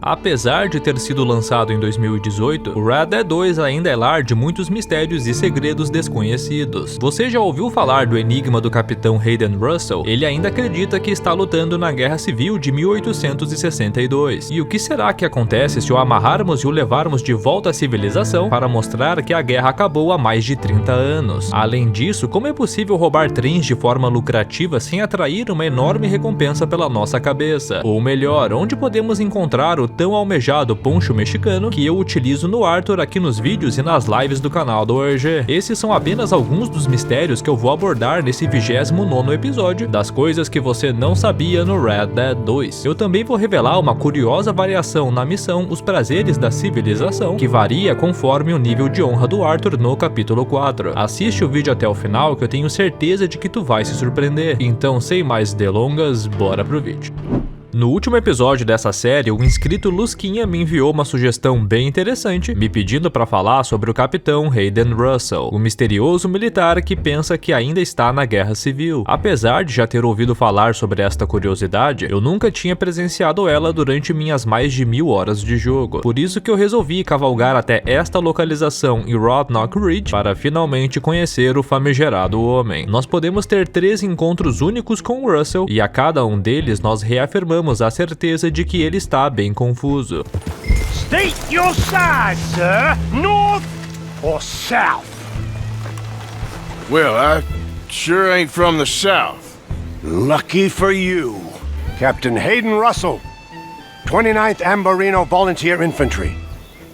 Apesar de ter sido lançado em 2018, o Red Dead 2 ainda é lar de muitos mistérios e segredos desconhecidos. Você já ouviu falar do enigma do capitão Hayden Russell? Ele ainda acredita que está lutando na Guerra Civil de 1862. E o que será que acontece se o amarrarmos e o levarmos de volta à civilização para mostrar que a guerra acabou há mais de 30 anos? Além disso, como é possível roubar trens de forma lucrativa sem atrair uma enorme recompensa pela nossa cabeça? Ou melhor, onde podemos encontrar o tão almejado poncho mexicano que eu utilizo no Arthur aqui nos vídeos e nas lives do canal do ORG. Esses são apenas alguns dos mistérios que eu vou abordar nesse 29º episódio das coisas que você não sabia no Red Dead 2. Eu também vou revelar uma curiosa variação na missão Os Prazeres da Civilização, que varia conforme o nível de honra do Arthur no capítulo 4. Assiste o vídeo até o final que eu tenho certeza de que tu vai se surpreender. Então, sem mais delongas, bora pro vídeo. No último episódio dessa série, o inscrito Lusquinha me enviou uma sugestão bem interessante, me pedindo para falar sobre o capitão Hayden Russell, o misterioso militar que pensa que ainda está na Guerra Civil. Apesar de já ter ouvido falar sobre esta curiosidade, eu nunca tinha presenciado ela durante minhas mais de 1000 horas de jogo. Por isso que eu resolvi cavalgar até esta localização em Roadknock Ridge para finalmente conhecer o famigerado homem. Nós podemos ter 3 encontros únicos com o Russell e a cada um deles nós reafirmamos a certeza de que ele está bem confuso. State your side, sir. North or south? Well, I sure ain't from the south. Lucky for you. Captain Hayden Russell, 29th Ambarino Volunteer Infantry.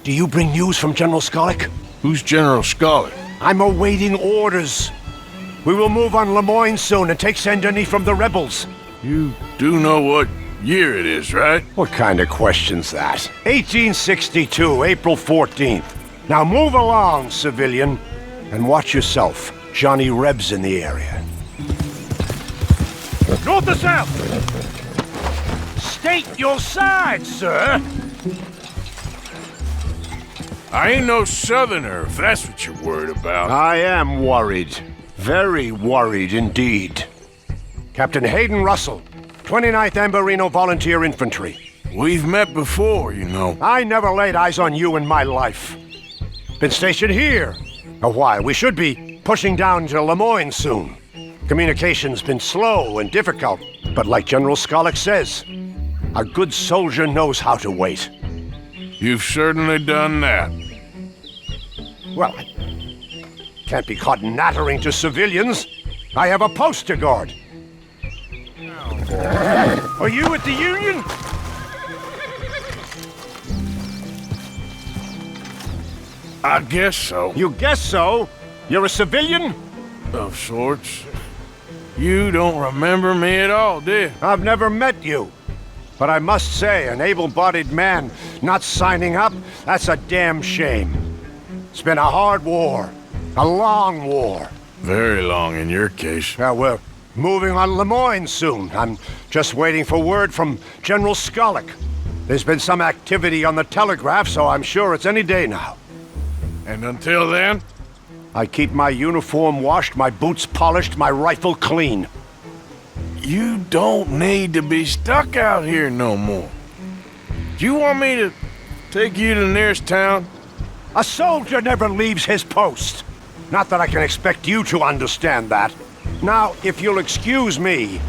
Do you bring news from General Skollick? Who's General Skollick? I'm awaiting orders. We will move on Lemoyne soon and take Saint-Denis from the rebels. You do know what year it is, right? What kind of question's that? 1862, April 14th. Now move along, civilian, and watch yourself. Johnny Reb's in the area. North or south? State your side, sir. I ain't no southerner, if that's what you're worried about. I am worried. Very worried indeed. Captain Hayden Russell, 29th Ambarino Volunteer Infantry. We've met before, you know. I never laid eyes on you in my life. Been stationed here a while. We should be pushing down to Lemoyne soon. Communication's been slow and difficult, but like General Skollick says, a good soldier knows how to wait. You've certainly done that. Well, I can't be caught nattering to civilians. I have a post to guard. Are you at the Union? I guess so. You guess so? You're a civilian? Of sorts. You don't remember me at all, do you? I've never met you. But I must say, an able-bodied man not signing up, that's a damn shame. It's been a hard war. A long war. Very long in your case. Now, we're moving on Lemoyne soon. I'm just waiting for word from General Skollick. There's been some activity on the telegraph, so I'm sure it's any day now. And until then? I keep my uniform washed, my boots polished, my rifle clean. You don't need to be stuck out here no more. Do you want me to take you to the nearest town? A soldier never leaves his post. Not that I can expect you to understand that. Now, if you'll excuse me,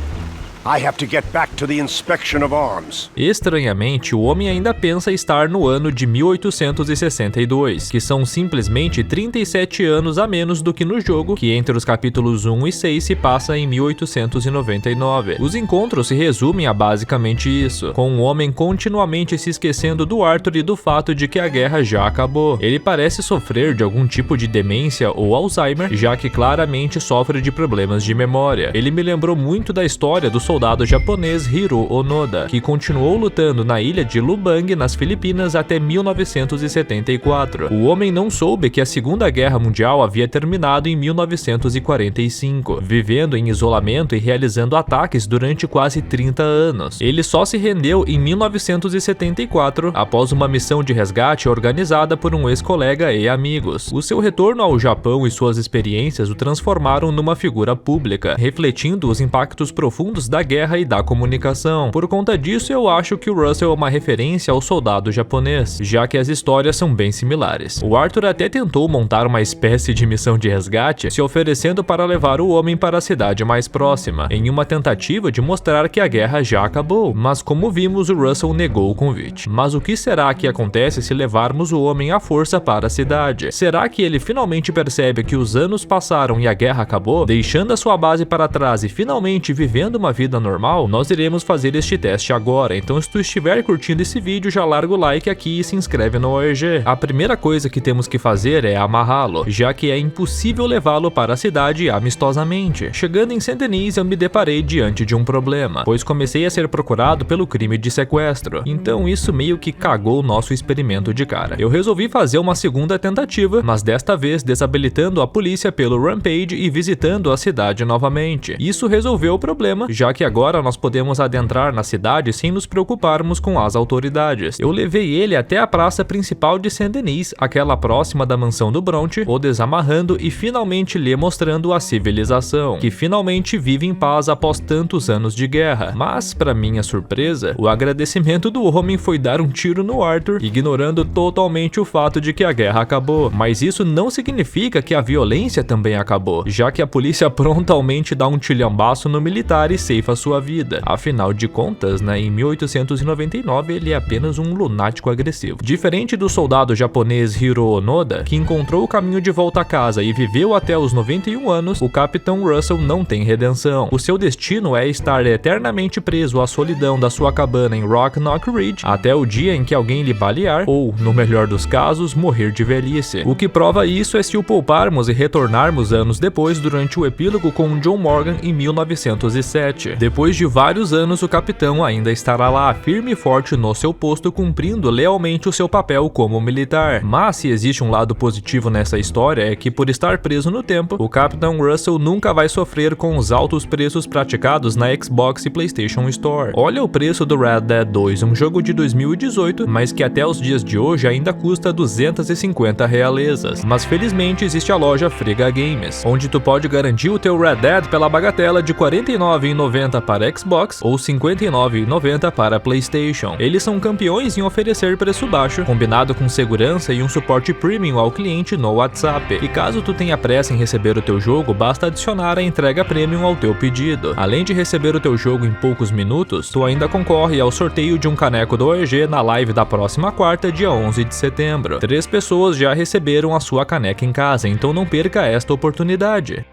I have to get back to the inspection of arms. Estranhamente, o homem ainda pensa estar no ano de 1862, que são simplesmente 37 anos a menos do que no jogo, que entre os capítulos 1 e 6 se passa em 1899. Os encontros se resumem a basicamente isso, com o homem continuamente se esquecendo do Arthur e do fato de que a guerra já acabou. Ele parece sofrer de algum tipo de demência ou Alzheimer, já que claramente sofre de problemas de memória. Ele me lembrou muito da história do soldado japonês Hiro Onoda, que continuou lutando na ilha de Lubang, nas Filipinas, até 1974. O homem não soube que a Segunda Guerra Mundial havia terminado em 1945, vivendo em isolamento e realizando ataques durante quase 30 anos. Ele só se rendeu em 1974, após uma missão de resgate organizada por um ex-colega e amigos. O seu retorno ao Japão e suas experiências o transformaram numa figura pública, refletindo os impactos profundos da da guerra e da comunicação. Por conta disso, eu acho que o Russell é uma referência ao soldado japonês, já que as histórias são bem similares. O Arthur até tentou montar uma espécie de missão de resgate, se oferecendo para levar o homem para a cidade mais próxima, em uma tentativa de mostrar que a guerra já acabou, mas como vimos, o Russell negou o convite. Mas o que será que acontece se levarmos o homem à força para a cidade? Será que ele finalmente percebe que os anos passaram e a guerra acabou, deixando a sua base para trás e finalmente vivendo uma vida normal? Nós iremos fazer este teste agora, então se tu estiver curtindo esse vídeo, já larga o like aqui e se inscreve no OEG. A primeira coisa que temos que fazer é amarrá-lo, já que é impossível levá-lo para a cidade amistosamente. Chegando em Saint-Denis, eu me deparei diante de um problema, pois comecei a ser procurado pelo crime de sequestro, então isso meio que cagou o nosso experimento de cara. Eu resolvi fazer uma segunda tentativa, mas desta vez desabilitando a polícia pelo Rampage e visitando a cidade novamente. Isso resolveu o problema, já que agora nós podemos adentrar na cidade sem nos preocuparmos com as autoridades. Eu levei ele até a praça principal de Saint-Denis, aquela próxima da mansão do Bronte, o desamarrando e finalmente lhe mostrando a civilização, que finalmente vive em paz após tantos anos de guerra. Mas, para minha surpresa, o agradecimento do homem foi dar um tiro no Arthur, ignorando totalmente o fato de que a guerra acabou. Mas isso não significa que a violência também acabou, já que a polícia prontamente dá um tilhambaço no militar e ceifa sua vida. Afinal de contas, em 1899 ele é apenas um lunático agressivo. Diferente do soldado japonês Hiro Onoda, que encontrou o caminho de volta a casa e viveu até os 91 anos, o Capitão Russell não tem redenção. O seu destino é estar eternamente preso à solidão da sua cabana em Rocknock Ridge até o dia em que alguém lhe balear ou, no melhor dos casos, morrer de velhice. O que prova isso é se o pouparmos e retornarmos anos depois durante o epílogo com John Morgan em 1907. Depois de vários anos, o capitão ainda estará lá, firme e forte no seu posto, cumprindo lealmente o seu papel como militar. Mas se existe um lado positivo nessa história é que, por estar preso no tempo, o Capitão Russell nunca vai sofrer com os altos preços praticados na Xbox e PlayStation Store. Olha o preço do Red Dead 2, um jogo de 2018, mas que até os dias de hoje ainda custa 250 realezas. Mas felizmente existe a loja Frega Games, onde tu pode garantir o teu Red Dead pela bagatela de R$ 49,90 para Xbox ou R$ 59,90 para PlayStation. Eles são campeões em oferecer preço baixo, combinado com segurança e um suporte premium ao cliente no WhatsApp. E caso tu tenha pressa em receber o teu jogo, basta adicionar a entrega premium ao teu pedido. Além de receber o teu jogo em poucos minutos, tu ainda concorre ao sorteio de um caneco do OEG na live da próxima quarta, dia 11 de setembro. 3 pessoas já receberam a sua caneca em casa, então não perca esta oportunidade.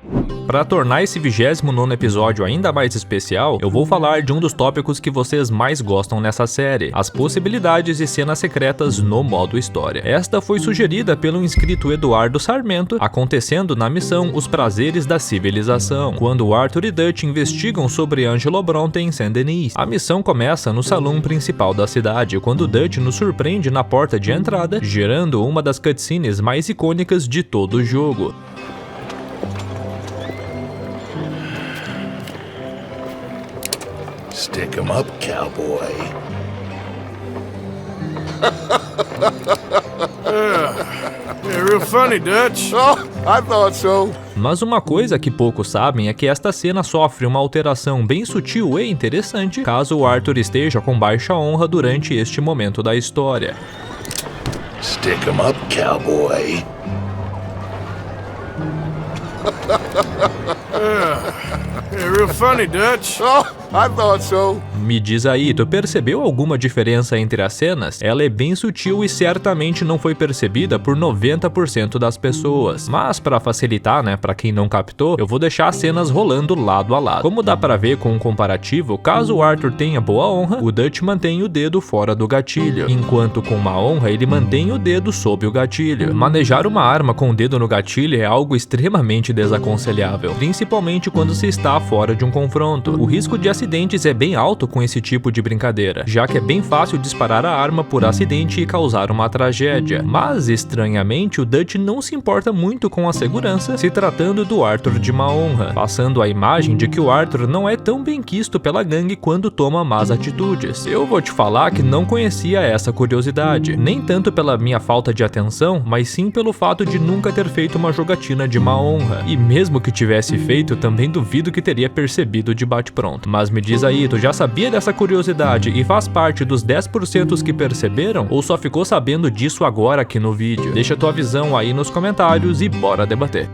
Para tornar esse 29º episódio ainda mais especial, eu vou falar de um dos tópicos que vocês mais gostam nessa série, as possibilidades e cenas secretas no modo história. Esta foi sugerida pelo inscrito Eduardo Sarmento, acontecendo na missão Os Prazeres da Civilização, quando Arthur e Dutch investigam sobre Angelo Bronte em Saint-Denis. A missão começa no salão principal da cidade, quando Dutch nos surpreende na porta de entrada, gerando uma das cutscenes mais icônicas de todo o jogo. Stick 'em up, cowboy. Yeah, real funny, Dutch. Oh, I thought so. Mas uma coisa que poucos sabem é que esta cena sofre uma alteração bem sutil e interessante caso o Arthur esteja com baixa honra durante este momento da história. Stick 'em up, cowboy. Yeah, real funny, Dutch. Oh, I thought so. Me diz aí, tu percebeu alguma diferença entre as cenas? Ela é bem sutil e certamente não foi percebida por 90% das pessoas. Mas para facilitar, para quem não captou, eu vou deixar as cenas rolando lado a lado. Como dá para ver com um comparativo, caso o Arthur tenha boa honra, o Dutch mantém o dedo fora do gatilho, enquanto com má honra ele mantém o dedo sob o gatilho. Manejar uma arma com o dedo no gatilho é algo extremamente desaconselhável, principalmente quando se está fora de um confronto. O risco de acidentes é bem alto com esse tipo de brincadeira, já que é bem fácil disparar a arma por acidente e causar uma tragédia. Mas, estranhamente, o Dutch não se importa muito com a segurança, se tratando do Arthur de má honra, passando a imagem de que o Arthur não é tão bem quisto pela gangue quando toma más atitudes. Eu vou te falar que não conhecia essa curiosidade, nem tanto pela minha falta de atenção, mas sim pelo fato de nunca ter feito uma jogatina de má honra. E mesmo que tivesse feito, também duvido que teria percebido de bate-pronto. Mas me diz aí, tu já sabia dessa curiosidade e faz parte dos 10% que perceberam ou só ficou sabendo disso agora aqui no vídeo? Deixa tua visão aí nos comentários e bora debater.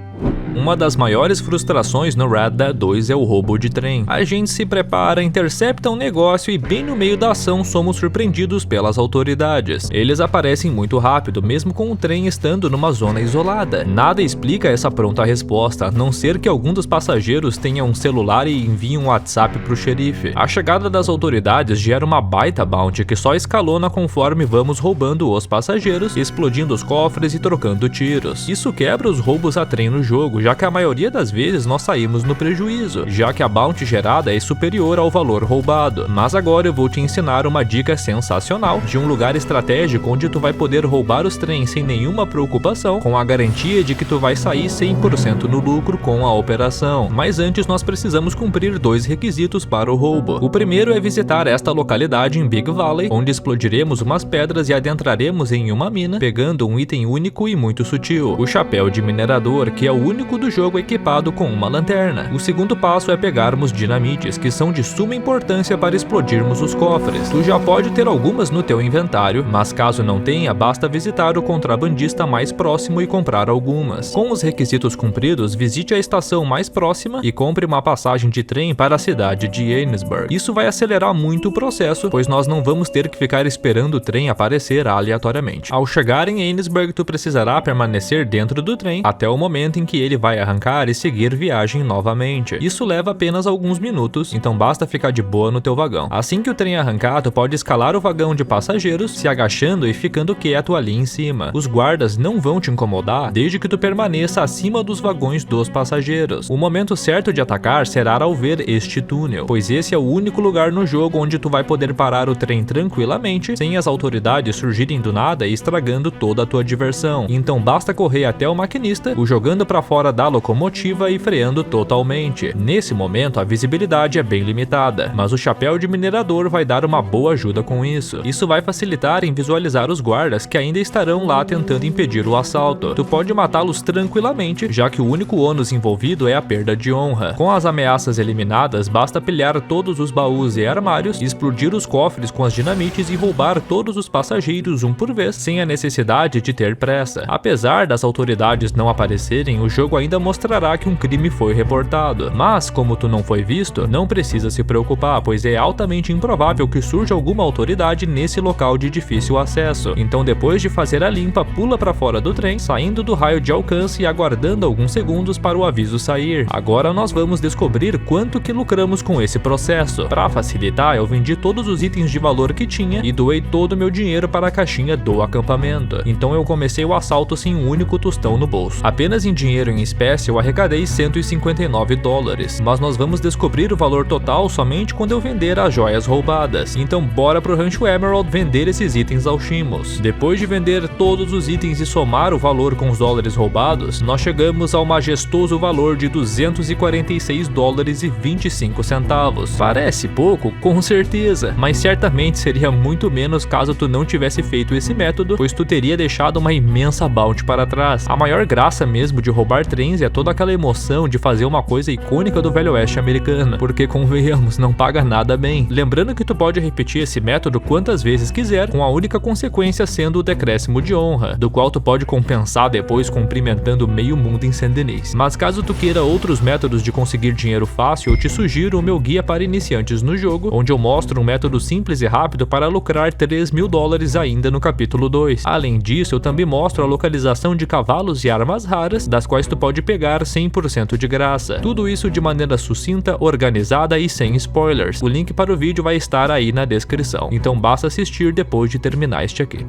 Uma das maiores frustrações no Red Dead 2 é o roubo de trem. A gente se prepara, intercepta um negócio e bem no meio da ação somos surpreendidos pelas autoridades. Eles aparecem muito rápido, mesmo com o trem estando numa zona isolada. Nada explica essa pronta resposta, a não ser que algum dos passageiros tenha um celular e envie um WhatsApp pro xerife. A chegada das autoridades gera uma baita bounty que só escalona conforme vamos roubando os passageiros, explodindo os cofres e trocando tiros. Isso quebra os roubos a trem no jogo, já que a maioria das vezes nós saímos no prejuízo, já que a bounty gerada é superior ao valor roubado. Mas agora eu vou te ensinar uma dica sensacional de um lugar estratégico onde tu vai poder roubar os trens sem nenhuma preocupação, com a garantia de que tu vai sair 100% no lucro com a operação. Mas antes nós precisamos cumprir 2 requisitos para o roubo. O primeiro é visitar esta localidade em Big Valley, onde explodiremos umas pedras e adentraremos em uma mina, pegando um item único e muito sutil, o chapéu de minerador, que é o único do jogo equipado com uma lanterna. O segundo passo é pegarmos dinamites, que são de suma importância para explodirmos os cofres. Tu já pode ter algumas no teu inventário, mas caso não tenha, basta visitar o contrabandista mais próximo e comprar algumas. Com os requisitos cumpridos, visite a estação mais próxima e compre uma passagem de trem para a cidade de Annesburg. Isso vai acelerar muito o processo, pois nós não vamos ter que ficar esperando o trem aparecer aleatoriamente. Ao chegar em Annesburg, tu precisará permanecer dentro do trem até o momento em que ele vai arrancar e seguir viagem novamente. Isso leva apenas alguns minutos, então basta ficar de boa no teu vagão. Assim que o trem arrancar, tu pode escalar o vagão de passageiros, se agachando e ficando quieto ali em cima. Os guardas não vão te incomodar desde que tu permaneça acima dos vagões dos passageiros. O momento certo de atacar será ao ver este túnel, pois esse é o único lugar no jogo onde tu vai poder parar o trem tranquilamente, sem as autoridades surgirem do nada e estragando toda a tua diversão. Então basta correr até o maquinista, o jogando para fora da locomotiva e freando totalmente. Nesse momento a visibilidade é bem limitada, mas o chapéu de minerador vai dar uma boa ajuda com isso. Isso vai facilitar em visualizar os guardas que ainda estarão lá tentando impedir o assalto. Tu pode matá-los tranquilamente, já que o único ônus envolvido é a perda de honra. Com as ameaças eliminadas, basta pilhar todos os baús e armários, explodir os cofres com as dinamites e roubar todos os passageiros um por vez, sem a necessidade de ter pressa. Apesar das autoridades não aparecerem, o jogo ainda mostrará que um crime foi reportado. Mas, como tu não foi visto, não precisa se preocupar, pois é altamente improvável que surja alguma autoridade nesse local de difícil acesso. Então, depois de fazer a limpa, pula para fora do trem, saindo do raio de alcance e aguardando alguns segundos para o aviso sair. Agora nós vamos descobrir quanto que lucramos com esse processo. Para facilitar, eu vendi todos os itens de valor que tinha e doei todo o meu dinheiro para a caixinha do acampamento. Então eu comecei o assalto sem um único tostão no bolso. Apenas em dinheiro em espécie eu arrecadei $159, mas nós vamos descobrir o valor total somente quando eu vender as joias roubadas. Então bora pro Rancho Emerald vender esses itens ao Shimos. Depois de vender todos os itens e somar o valor com os dólares roubados, nós chegamos ao majestoso valor de $246,25. Parece pouco? Com certeza, mas certamente seria muito menos caso tu não tivesse feito esse método, pois tu teria deixado uma imensa bounty para trás. A maior graça mesmo de roubar trens é toda aquela emoção de fazer uma coisa icônica do Velho Oeste americano, porque convenhamos, não paga nada bem. Lembrando que tu pode repetir esse método quantas vezes quiser, com a única consequência sendo o decréscimo de honra, do qual tu pode compensar depois cumprimentando meio mundo em Saint-Denis. Mas caso tu queira outros métodos de conseguir dinheiro fácil, eu te sugiro o meu guia para iniciantes no jogo, onde eu mostro um método simples e rápido para lucrar $3.000 ainda no capítulo 2. Além disso, eu também mostro a localização de cavalos e armas raras, das quais tu pode pegar 100% de graça. Tudo isso de maneira sucinta, organizada e sem spoilers. O link para o vídeo vai estar aí na descrição, então basta assistir depois de terminar este aqui.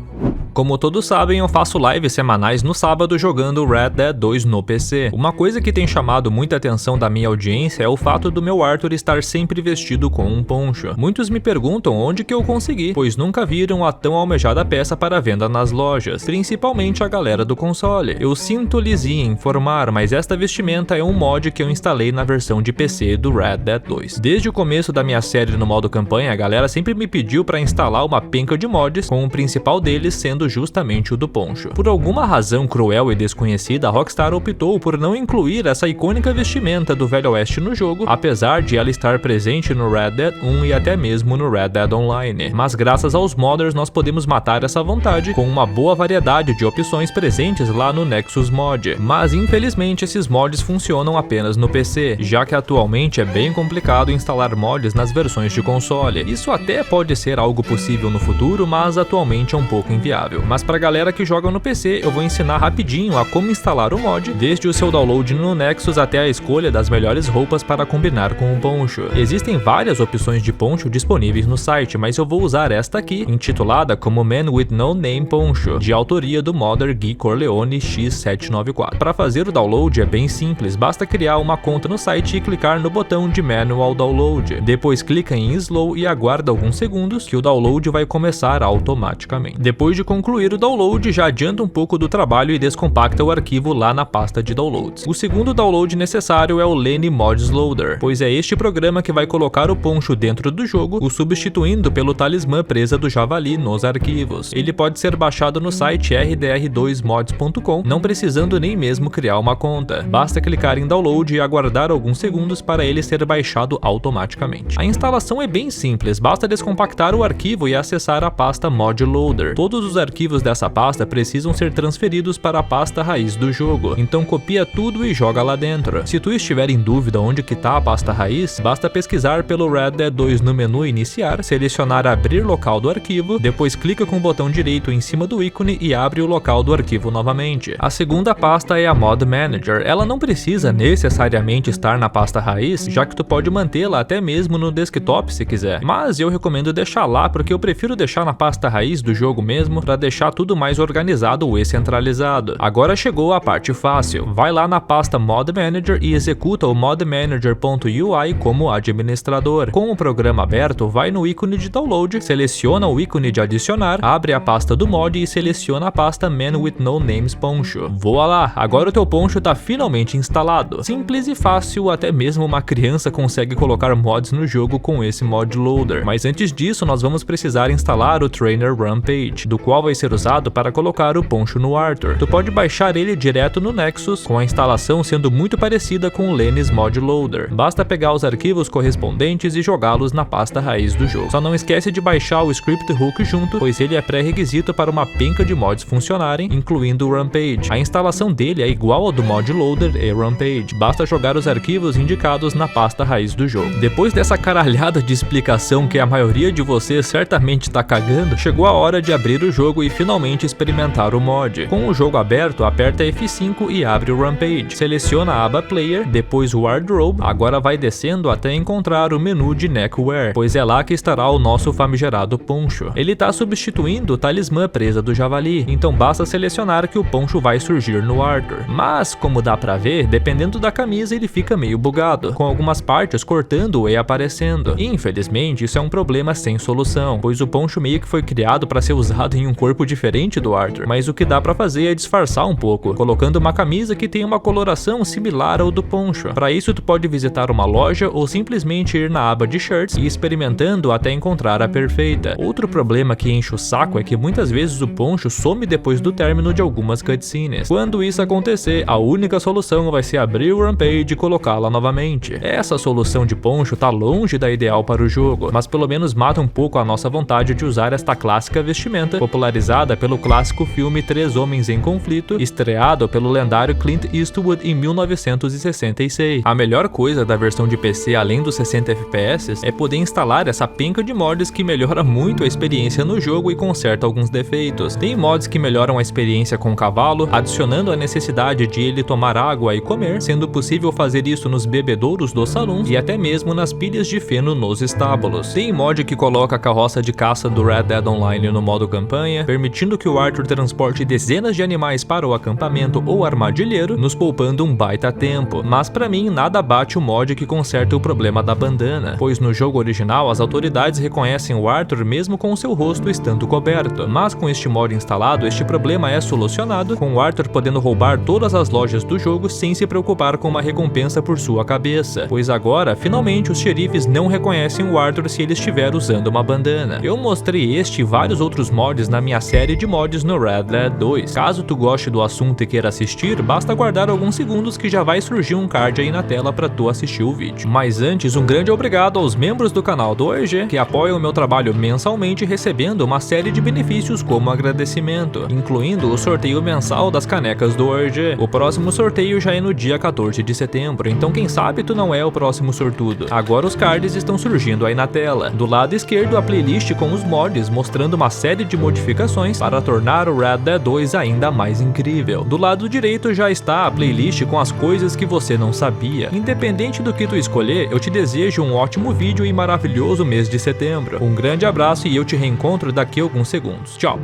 Como todos sabem, eu faço lives semanais no sábado jogando Red Dead 2 no PC. Uma coisa que tem chamado muita atenção da minha audiência é o fato do meu Arthur estar sempre vestido com um poncho. Muitos me perguntam onde que eu consegui, pois nunca viram a tão almejada peça para venda nas lojas, principalmente a galera do console. Eu sinto lhes em informar, mas esta vestimenta é um mod que eu instalei na versão de PC do Red Dead 2. Desde o começo da minha série no modo campanha, a galera sempre me pediu para instalar uma penca de mods, com o principal deles sendo sendo justamente o do poncho. Por alguma razão cruel e desconhecida, a Rockstar optou por não incluir essa icônica vestimenta do Velho Oeste no jogo, apesar de ela estar presente no Red Dead 1 e até mesmo no Red Dead Online. Mas graças aos modders nós podemos matar essa vontade com uma boa variedade de opções presentes lá no Nexus Mod. Mas infelizmente esses mods funcionam apenas no PC, já que atualmente é bem complicado instalar mods nas versões de console. Isso até pode ser algo possível no futuro, mas atualmente é um pouco inviável. Mas pra galera que joga no PC, eu vou ensinar rapidinho a como instalar o mod, desde o seu download no Nexus até a escolha das melhores roupas para combinar com o poncho. Existem várias opções de poncho disponíveis no site, mas eu vou usar esta aqui, intitulada como Man with No Name Poncho, de autoria do modder Gui Corleone X794. Para fazer o download é bem simples, basta criar uma conta no site e clicar no botão de Manual Download. Depois clica em Slow e aguarda alguns segundos que o download vai começar automaticamente. Depois de concluir o download, já adianta um pouco do trabalho e descompacta o arquivo lá na pasta de downloads. O segundo download necessário é o Lenny Mods Loader, pois é este programa que vai colocar o poncho dentro do jogo, o substituindo pelo talismã presa do javali nos arquivos. Ele pode ser baixado no site rdr2mods.com, não precisando nem mesmo criar uma conta. Basta clicar em download e aguardar alguns segundos para ele ser baixado automaticamente. A instalação é bem simples, basta descompactar o arquivo e acessar a pasta Mod Loader. Todos os arquivos dessa pasta precisam ser transferidos para a pasta raiz do jogo, então copia tudo e joga lá dentro. Se tu estiver em dúvida onde que tá a pasta raiz, basta pesquisar pelo Red Dead 2 no menu iniciar, selecionar abrir local do arquivo, depois clica com o botão direito em cima do ícone e abre o local do arquivo novamente. A segunda pasta é a Mod Manager. Ela não precisa necessariamente estar na pasta raiz, já que tu pode mantê-la até mesmo no desktop se quiser, mas eu recomendo deixar lá porque eu prefiro deixar na pasta raiz do jogo mesmo, para deixar tudo mais organizado e centralizado. Agora chegou a parte fácil. Vai lá na pasta Mod Manager e executa o modmanager.ui como administrador. Com o programa aberto, vai no ícone de download, seleciona o ícone de adicionar, abre a pasta do mod e seleciona a pasta Man with No Names Poncho. Voa lá, agora o teu poncho tá finalmente instalado. Simples e fácil, até mesmo uma criança consegue colocar mods no jogo com esse mod loader. Mas antes disso, nós vamos precisar instalar o Trainer Rampage, do qual vai ser usado para colocar o poncho no Arthur. Tu pode baixar ele direto no Nexus, com a instalação sendo muito parecida com o Lenny's Mod Loader. Basta pegar os arquivos correspondentes e jogá-los na pasta raiz do jogo. Só não esquece de baixar o Script Hook junto, pois ele é pré-requisito para uma penca de mods funcionarem, incluindo o Rampage. A instalação dele é igual ao do Mod Loader e Rampage. Basta jogar os arquivos indicados na pasta raiz do jogo. Depois dessa caralhada de explicação que a maioria de vocês certamente tá cagando, chegou a hora de abrir o jogo e finalmente experimentar o mod. Com o jogo aberto, aperta F5 e abre o Rampage. Seleciona a aba Player, depois o Wardrobe, agora vai descendo até encontrar o menu de Neckwear, pois é lá que estará o nosso famigerado poncho. Ele tá substituindo o talismã presa do javali, então basta selecionar que o poncho vai surgir no Arthur. Mas, como dá pra ver, dependendo da camisa ele fica meio bugado, com algumas partes cortando e aparecendo. Infelizmente, isso é um problema sem solução, pois o poncho meio que foi criado para ser usado em um corpo diferente do Arthur, mas o que dá pra fazer é disfarçar um pouco, colocando uma camisa que tem uma coloração similar ao do poncho. Para isso tu pode visitar uma loja ou simplesmente ir na aba de shirts e experimentando até encontrar a perfeita. Outro problema que enche o saco é que muitas vezes o poncho some depois do término de algumas cutscenes. Quando isso acontecer, a única solução vai ser abrir o Rampage e colocá-la novamente. Essa solução de poncho tá longe da ideal para o jogo, mas pelo menos mata um pouco a nossa vontade de usar esta clássica vestimenta, popularizada pelo clássico filme Três Homens em Conflito, estreado pelo lendário Clint Eastwood em 1966. A melhor coisa da versão de PC, além dos 60 FPS, é poder instalar essa penca de mods que melhora muito a experiência no jogo e conserta alguns defeitos. Tem mods que melhoram a experiência com o cavalo, adicionando a necessidade de ele tomar água e comer, sendo possível fazer isso nos bebedouros dos salões e até mesmo nas pilhas de feno nos estábulos. Tem mod que coloca a carroça de caça do Red Dead Online no modo campanha, permitindo que o Arthur transporte dezenas de animais para o acampamento ou armadilheiro, nos poupando um baita tempo. Mas pra mim, nada bate o mod que conserta o problema da bandana, pois no jogo original as autoridades reconhecem o Arthur mesmo com o seu rosto estando coberto. Mas com este mod instalado, este problema é solucionado, com o Arthur podendo roubar todas as lojas do jogo sem se preocupar com uma recompensa por sua cabeça, pois agora, finalmente, os xerifes não reconhecem o Arthur se ele estiver usando uma bandana. Eu mostrei este e vários outros mods na minha minha série de mods no Red Dead 2. Caso tu goste do assunto e queira assistir, basta aguardar alguns segundos que já vai surgir um card aí na tela para tu assistir o vídeo. Mas antes, um grande obrigado aos membros do canal do OEG que apoiam o meu trabalho mensalmente, recebendo uma série de benefícios como agradecimento, incluindo o sorteio mensal das canecas do OEG. O próximo sorteio já é no dia 14 de setembro, então quem sabe tu não é o próximo sortudo. Agora os cards estão surgindo aí na tela. Do lado esquerdo, a playlist com os mods, mostrando uma série de modificações para tornar o Red Dead 2 ainda mais incrível. Do lado direito já está a playlist com as coisas que você não sabia. Independente do que tu escolher, eu te desejo um ótimo vídeo e maravilhoso mês de setembro. Um grande abraço e eu te reencontro daqui a alguns segundos. Tchau!